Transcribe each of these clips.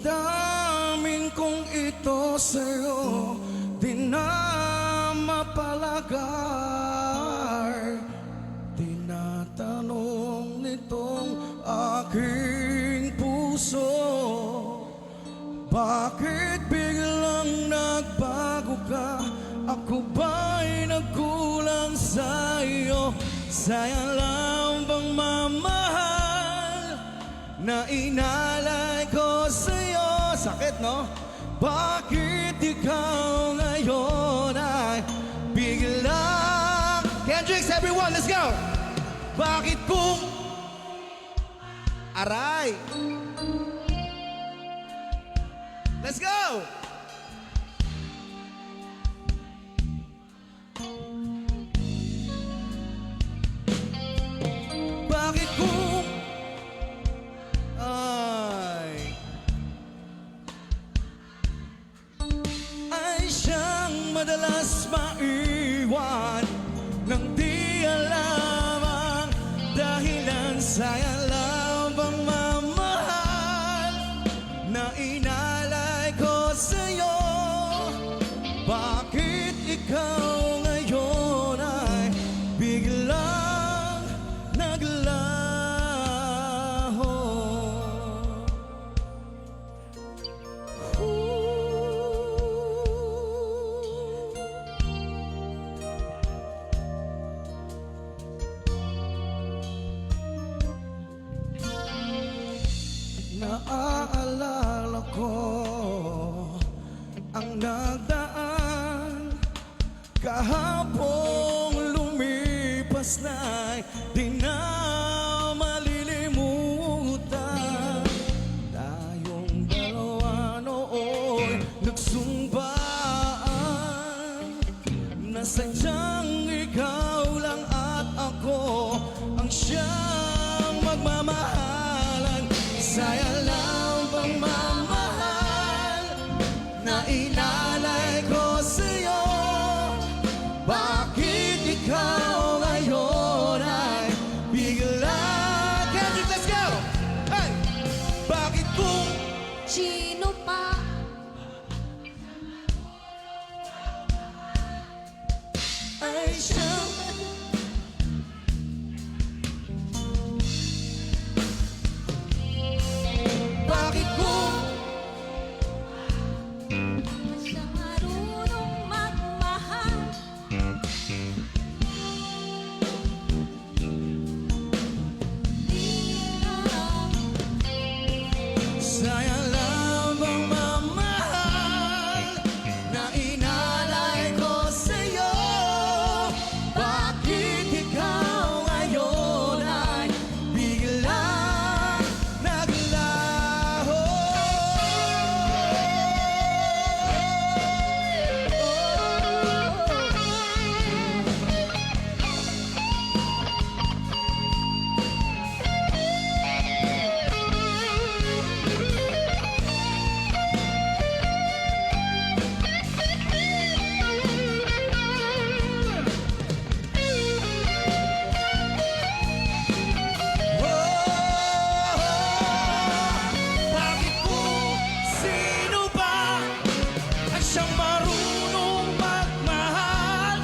damdamin kong ito sa'yo di na mapalagay. Tinatanong nitong aking puso, bakit biglang nagbago ka? Ako ba'y nagkulang sa'yo? Sayang lang bang mamahal na inalay ko sa'yo? Sakit, no? Bakit ikaw ngayon ay biglang... Kendricks, everyone, let's go! Bakit kung... Aray! Let's go! Bakit kung ay siyang madalas maiwan nang di alam ang dahilan? Sayang lang bang mamahal na inalay ko sa'yo? Bakit ikaw ngayon ay biglang naglaho? Naaalala ko ang nagdaan kahapong lumipas na'y di na malilimutan. Tayong dalawa noon nagsumbaan na sadyang ikaw lang at ako ang siyang magmamahalan. Sayang lang bang mamahal na inalay ko sa'yo? Bakit ikaw ngayon ay biglang... Kendrick, let's go! Hey! Bakit kung... Sino pa? Ay siyang... Bakit kung... Siya marunong magmahal. Di alam. Sayang lang bang mamahal na inalay ko sa'yo? Bakit ikaw ngayon ay biglang naglaho? Bakit kung sino ba ay siyang marunong magmahal,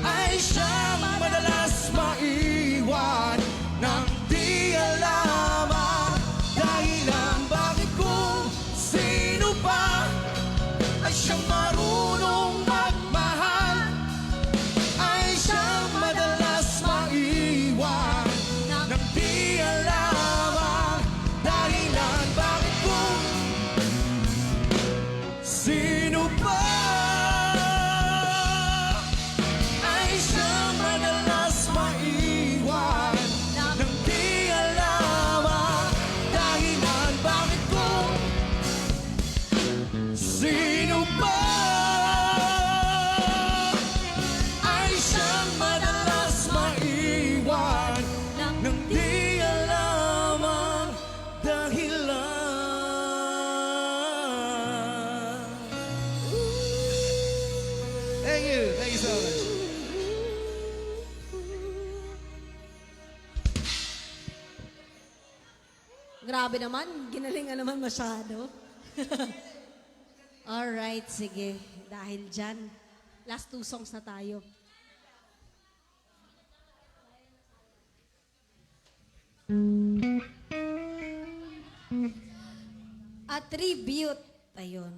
ay siyang madalas maiwan nang di alam ang dahilan? Bakit kung sino ba ay siyang marunong magmahal, ay siyang madalas maiwan nang di alam ang dahilan? Bakit kung sino pa ay siyang madalas maiwan nang di alam ang dahilan? Bakit kung sino pa ay siyang madalas maiwan nang di alam ang dahilan? Thank you so much. Grabe naman, ginalingan naman masyado. Alright, sige. Dahil dyan, last 2 songs na tayo. A tribute. Ayun.